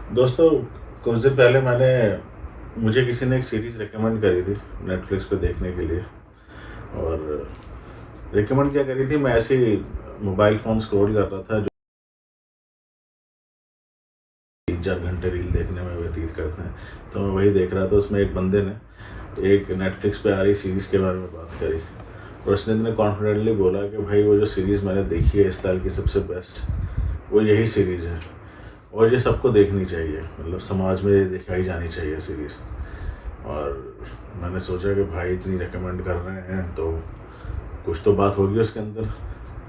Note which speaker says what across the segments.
Speaker 1: दोस्तों, कुछ दिन पहले मुझे किसी ने एक सीरीज़ रिकमेंड करी थी नेटफ्लिक्स पे देखने के लिए। और रिकमेंड क्या करी थी, मैं ऐसे ही मोबाइल फ़ोन स्क्रॉल कर रहा था, जो 3-4 घंटे रील देखने में व्यतीत करते हैं। तो मैं वही देख रहा था, उसमें एक बंदे ने एक नेटफ्लिक्स पे आ रही सीरीज़ के बारे में बात करी। और उसने इतने कॉन्फिडेंटली बोला कि भाई वो जो सीरीज़ मैंने देखी है इस साल की सबसे बेस्ट, वो यही सीरीज़ है और ये सबको देखनी चाहिए, मतलब समाज में ये दिखाई जानी चाहिए सीरीज़। और मैंने सोचा कि भाई इतनी रिकमेंड कर रहे हैं तो कुछ तो बात होगी उसके अंदर।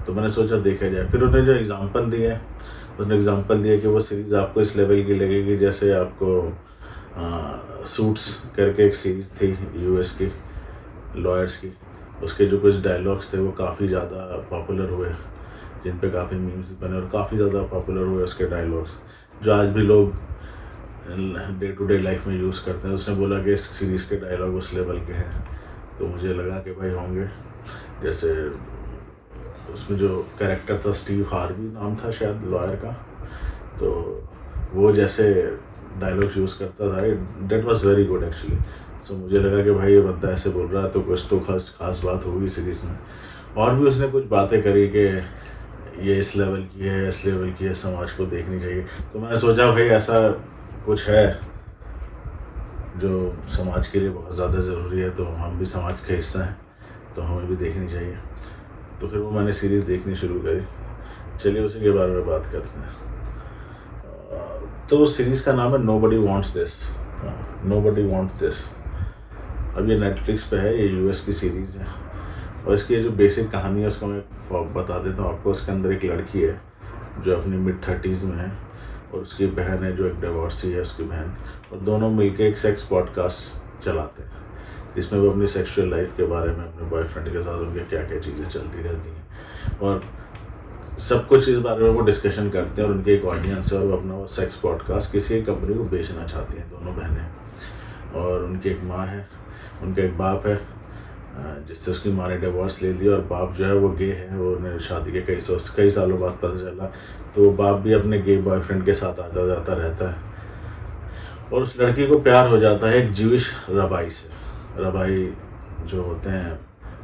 Speaker 1: तो मैंने सोचा देखा जाए। फिर उन्होंने जो एग्ज़ाम्पल दिए हैं, उसने एग्ज़ाम्पल दिया कि वो सीरीज़ आपको इस लेवल की लगेगी जैसे आपको सूट्स करके एक सीरीज़ थी यूएस की, लॉयर्स की। उसके जो कुछ डायलॉग्स थे वो काफ़ी ज़्यादा पॉपुलर हुए, जिन पे काफ़ी मीम्स बने और काफ़ी ज़्यादा पॉपुलर हुए उसके डायलॉग्स, जो आज भी लोग डे टू डे लाइफ में यूज़ करते हैं। उसने बोला कि इस सीरीज़ के डायलॉग उस लेवल के हैं, तो मुझे लगा कि भाई होंगे। जैसे उसमें जो कैरेक्टर था, स्टीव हार्वी नाम था शायद लॉयर का, तो वो जैसे डायलॉग्स यूज़ करता था, that was very good actually. So मुझे लगा कि भाई ये बंदा ऐसे बोल रहा है तो कुछ तो खास खास बात होगी सीरीज़ में। और भी उसने कुछ बातें करी कि ये इस लेवल की है, इस लेवल की है, समाज को देखनी चाहिए। तो मैंने सोचा भाई ऐसा कुछ है जो समाज के लिए बहुत ज़्यादा ज़रूरी है, तो हम भी समाज का हिस्सा हैं, तो हमें भी देखनी चाहिए। तो फिर वो मैंने सीरीज़ देखनी शुरू करी। चलिए उसी के बारे में बात करते हैं। तो उस सीरीज़ का नाम है nobody wants this. Nobody wants this. अब ये नेटफ्लिक्स पे है, ये यूएस की सीरीज़ है। और इसकी ये जो बेसिक कहानी है उसको मैं बता देता हूँ आपको। उसके अंदर एक लड़की है जो अपनी मिड-30s में है, और उसकी बहन है जो एक डिवोर्सी है, उसकी बहन। और दोनों मिलके एक सेक्स पॉडकास्ट चलाते हैं, जिसमें वो अपनी सेक्सुअल लाइफ के बारे में, अपने बॉयफ्रेंड के साथ उनके क्या क्या चीज़ें चलती रहती हैं, और सब कुछ इस बारे में वो डिस्कशन करते हैं। और उनकी एक ऑडियंस है, और वो अपना वो सेक्स पॉडकास्ट किसी एक कंपनी को बेचना चाहती हैं, दोनों बहनें। और उनकी एक माँ है, उनका एक बाप है, जिससे उसकी माँ ने डिवोर्स ले लिया। और बाप जो है वो गे है, वो उन्हें शादी के कई सालों बाद पता चला। तो वो बाप भी अपने गे बॉयफ्रेंड के साथ आता जाता रहता है। और उस लड़की को प्यार हो जाता है एक ज्यूइश रबाई से। रबाई जो होते हैं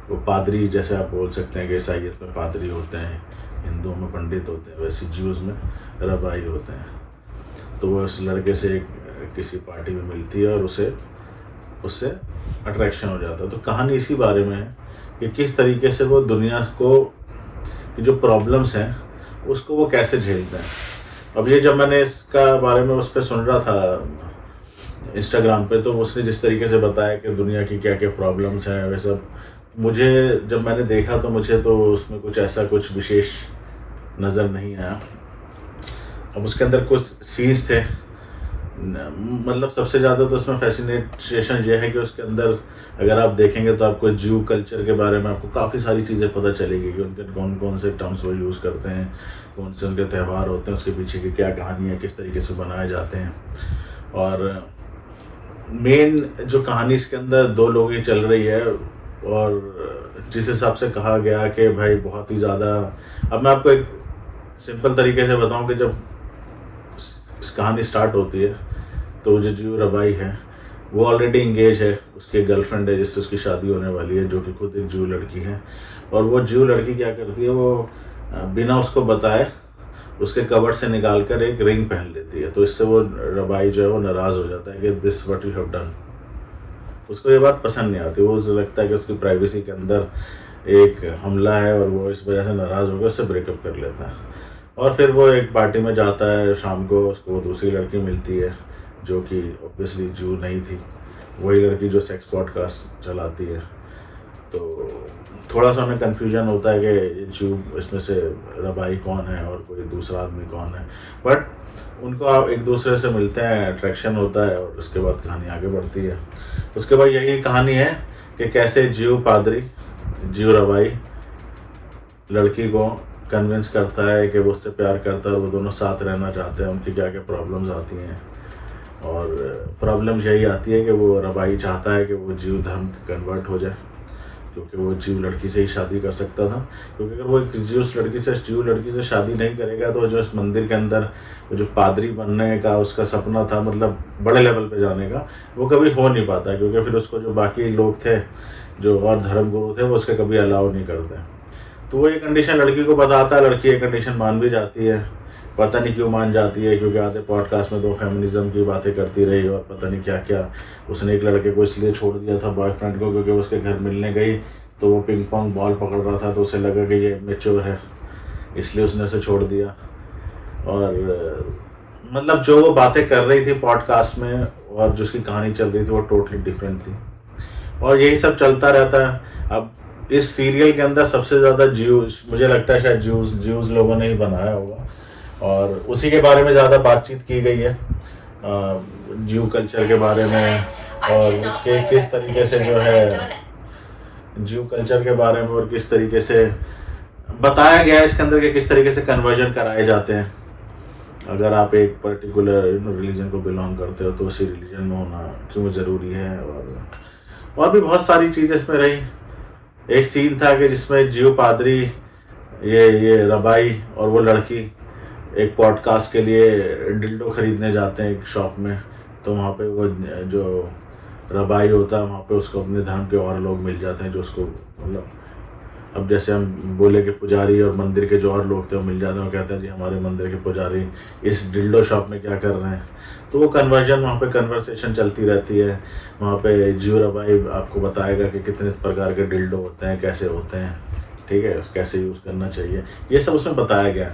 Speaker 1: वो पादरी, जैसे आप बोल सकते हैं कि ईसाइयत में पादरी होते हैं, हिंदुओं में पंडित होते हैं, वैसे ज्यूज़ में रबाई होते हैं। तो वो उस लड़के से किसी पार्टी में मिलती है और उससे अट्रैक्शन हो जाता है। तो कहानी इसी बारे में है कि किस तरीके से वो दुनिया को की जो प्रॉब्लम्स हैं उसको वो कैसे झेलते हैं। अब ये जब मैंने इसका बारे में उस पर सुन रहा था इंस्टाग्राम पे, तो उसने जिस तरीके से बताया कि दुनिया की क्या क्या प्रॉब्लम्स हैं, वे सब मुझे जब मैंने देखा तो मुझे तो उसमें कुछ ऐसा कुछ विशेष नज़र नहीं आया। अब उसके अंदर कुछ सीन्स थे, मतलब सबसे ज़्यादा तो उसमें फैसिनेशन ये है कि उसके अंदर अगर आप देखेंगे तो आपको ज्यू कल्चर के बारे में आपको काफ़ी सारी चीज़ें पता चलेगी कि उनके कौन कौन से टर्म्स वो यूज़ करते हैं, कौन से उनके त्यौहार होते हैं, उसके पीछे की क्या कहानी है, किस तरीके से बनाए जाते हैं। और मेन जो कहानी इसके अंदर दो लोगों की चल रही है, और जिस हिसाब से कहा गया कि भाई बहुत ही ज़्यादा। अब मैं आपको एक सिंपल तरीके से बताऊं कि जब इस कहानी स्टार्ट होती है तो जो ज्यू रबाई है वो ऑलरेडी इंगेज है, उसकी गर्लफ्रेंड है जिससे उसकी शादी होने वाली है, जो कि खुद एक ज्यू लड़की है। और वो ज्यू लड़की क्या करती है, वो बिना उसको बताए उसके कबर्ड से निकाल कर एक रिंग पहन लेती है। तो इससे वो रबाई जो है वो नाराज़ हो जाता है कि this what you have done. उसको ये बात पसंद नहीं आती, वो उसे लगता है कि उसकी प्राइवेसी के अंदर एक हमला है, और वो इस वजह से नाराज़ होकर उससे ब्रेकअप कर लेता है। और फिर वो एक पार्टी में जाता है शाम को, उसको वो दूसरी लड़की मिलती है जो कि ऑब्वियसली जू नहीं थी, वही लड़की जो सेक्स पॉडकास्ट चलाती है। तो थोड़ा सा उन्हें कन्फ्यूजन होता है कि ये जू इसमें से रबाई कौन है और कोई दूसरा आदमी कौन है। बट उनको आप एक दूसरे से मिलते हैं, अट्रैक्शन होता है, और उसके बाद कहानी आगे बढ़ती है। उसके बाद यही कहानी है कि कैसे ज्यू रबाई लड़की को कन्विंस करता है कि वो उससे प्यार करता है और वो दोनों साथ रहना चाहते हैं, उनकी क्या क्या प्रॉब्लम्स आती हैं। और प्रॉब्लम्स यही आती है कि वो रबाई चाहता है कि वो ज्यू धर्म कन्वर्ट हो जाए, क्योंकि वो जीव लड़की से ही शादी कर सकता था, क्योंकि अगर वो जीव लड़की से शादी नहीं करेगा तो जो इस मंदिर के अंदर वो जो पादरी बनने का उसका सपना था, मतलब बड़े लेवल पे जाने का, वो कभी हो नहीं पाता, क्योंकि फिर उसको जो बाकी लोग थे जो और धर्म गुरु थे वो उसके कभी अलाउ नहीं करते। तो वो ये कंडीशन लड़की को बताता है, लड़की ये कंडीशन मान भी जाती है, पता नहीं क्यों मान जाती है, क्योंकि आधे पॉडकास्ट में तो फेमिनिज्म की बातें करती रही और पता नहीं क्या क्या। उसने एक लड़के को इसलिए छोड़ दिया था बॉयफ्रेंड को, क्योंकि उसके घर मिलने गई तो वो पिंग पोंग बॉल पकड़ रहा था, तो उसे लगा कि ये मैच्योर है, इसलिए उसने उसे छोड़ दिया। और मतलब जो वो बातें कर रही थी पॉडकास्ट में और जो उसकी कहानी चल रही थी वो टोटली डिफरेंट थी, और यही सब चलता रहता है। अब इस सीरियल के अंदर सबसे ज़्यादा मुझे लगता है शायद ज्यूज लोगों ने ही बनाया होगा, और उसी के बारे में ज़्यादा बातचीत की गई है, ज्यू कल्चर के बारे में, और किस तरीके से जो है ज्यू कल्चर के बारे में और किस तरीके से बताया गया है इसके अंदर कि किस तरीके से कन्वर्जन कराए जाते हैं। अगर आप एक पर्टिकुलर रिलीजन को बिलोंग करते हो तो उसी रिलीजन में होना क्यों ज़रूरी है, और भी बहुत सारी चीज़ें इसमें रही। एक सीन था कि जिसमें जियो पादरी, ये रबाई और वो लड़की एक पॉडकास्ट के लिए डिल्डो खरीदने जाते हैं एक शॉप में, तो वहाँ पे वो जो रबाई होता है वहाँ पे उसको अपने धर्म के और लोग मिल जाते हैं जो उसको, मतलब अब जैसे हम बोले कि पुजारी और मंदिर के जो और लोग थे वो मिल जाते हैं, वो कहते हैं जी हमारे मंदिर के पुजारी इस डिल्डो शॉप में क्या कर रहे हैं। तो वो कन्वर्जन, वहाँ पे कन्वर्सेशन चलती रहती है। वहाँ पे जियो रबाई आपको बताएगा कि कितने प्रकार के डिल्डो होते हैं, कैसे होते हैं, ठीक है, कैसे यूज़ करना चाहिए, ये सब उसमें बताया गया।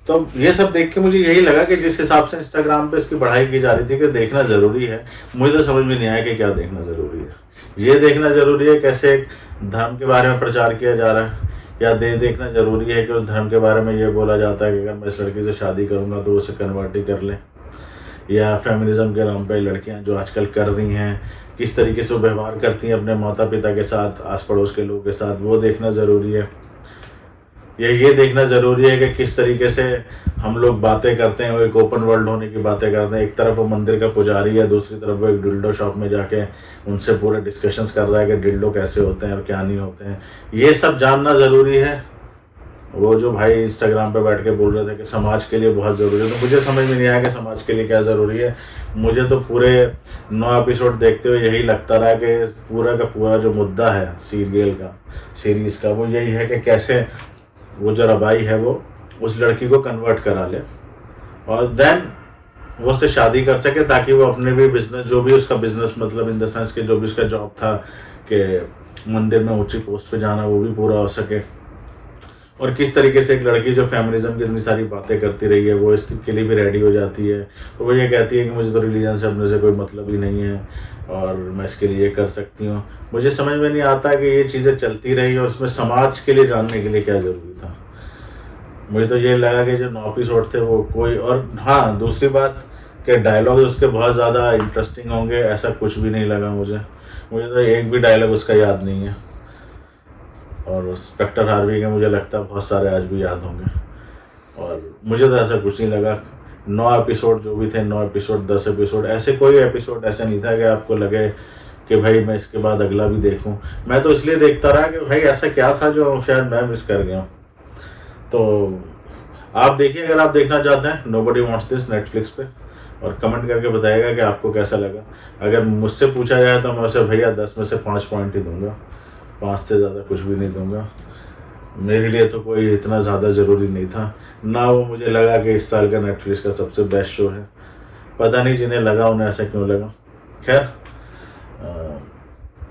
Speaker 1: तो ये सब देख के मुझे यही लगा कि जिस हिसाब से इंस्टाग्राम पे इसकी बढ़ाई की जा रही थी कि देखना ज़रूरी है, मुझे तो समझ में नहीं आया कि क्या देखना ज़रूरी है। ये देखना ज़रूरी है कैसे एक धर्म के बारे में प्रचार किया जा रहा है, या देखना ज़रूरी है कि उस धर्म के बारे में ये बोला जाता है कि अगर मैं इस लड़की से शादी करूँगा तो उसे कन्वर्ट ही कर लें, या फेमिनिज्म के नाम पे लड़कियां जो आजकल कर रही हैं किस तरीके से व्यवहार करती हैं अपने माता पिता के साथ, आस पड़ोस के लोगों के साथ, वो देखना ज़रूरी है। ये देखना ज़रूरी है कि किस तरीके से हम लोग बातें करते हैं, वो एक ओपन वर्ल्ड होने की बातें करते हैं। एक तरफ वो मंदिर का पुजारी है, दूसरी तरफ वो एक डिल्डो शॉप में जाके उनसे पूरे डिस्कशंस कर रहा है कि डिल्डो कैसे होते हैं और क्या नहीं होते हैं। ये सब जानना ज़रूरी है। वो जो भाई इंस्टाग्राम पे बैठ के बोल रहे थे कि समाज के लिए बहुत ज़रूरी है, तो मुझे समझ में नहीं आया कि समाज के लिए क्या ज़रूरी है। मुझे तो पूरे 9 एपिसोड देखते हुए यही लगता रहा कि पूरा का पूरा जो मुद्दा है सीरीज़ का वो यही है कि कैसे वो जो रबाई है वो उस लड़की को कन्वर्ट करा ले और देन वो उससे शादी कर सके, ताकि वो अपने भी बिजनेस, जो भी उसका बिजनेस, मतलब इन द सेंस कि जो भी उसका जॉब था कि मंदिर में ऊंची पोस्ट पे जाना, वो भी पूरा हो सके। और किस तरीके से एक लड़की जो फेमिनिज्म की इतनी सारी बातें करती रही है वो इसके लिए भी रेडी हो जाती है। तो वो ये कहती है कि मुझे तो रिलीजन से अपने से कोई मतलब ही नहीं है और मैं इसके लिए ये कर सकती हूँ। मुझे समझ में नहीं आता कि ये चीज़ें चलती रही और उसमें समाज के लिए जानने के लिए क्या ज़रूरी था। मुझे तो ये लगा कि जो 9 एपिसोड थे वो कोई, और हाँ दूसरी बात कि डायलॉग उसके बहुत ज़्यादा इंटरेस्टिंग होंगे ऐसा कुछ भी नहीं लगा मुझे तो एक भी डायलॉग उसका याद नहीं है। और स्पेक्टर हार्वी के मुझे लगता है बहुत सारे आज भी याद होंगे, और मुझे तो ऐसा कुछ नहीं लगा। 9 एपिसोड जो भी थे, 9 एपिसोड 10 एपिसोड, ऐसे कोई एपिसोड ऐसा नहीं था कि आपको लगे कि भाई मैं इसके बाद अगला भी देखूं। मैं तो इसलिए देखता रहा कि भाई ऐसा क्या था जो शायद मैं मिस कर गया हूँ। तो आप देखिए अगर आप देखना चाहते हैं नोबडी वांट्स दिस नेटफ्लिक्स पे, और कमेंट करके बताइएगा कि आपको कैसा लगा। अगर मुझसे पूछा जाए तो मैं उसे भैया 10 में से 5 पॉइंट ही दूंगा, 5 से ज़्यादा कुछ भी नहीं दूंगा। मेरे लिए तो कोई इतना ज़्यादा ज़रूरी नहीं था ना, वो मुझे लगा कि इस साल का नेटफ्लिक्स का सबसे बेस्ट शो है। पता नहीं जिन्हें लगा उन्हें ऐसा क्यों लगा। खैर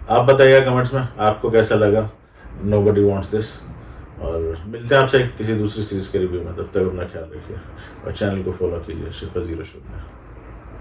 Speaker 1: आप बताइएगा कमेंट्स में आपको कैसा लगा नोबडी वांट्स दिस, और मिलते हैं आपसे किसी दूसरी सीरीज़ के रिव्यू में। तब तक अपना ख्याल रखिए और चैनल को फॉलो कीजिए शिफा 0 शो में।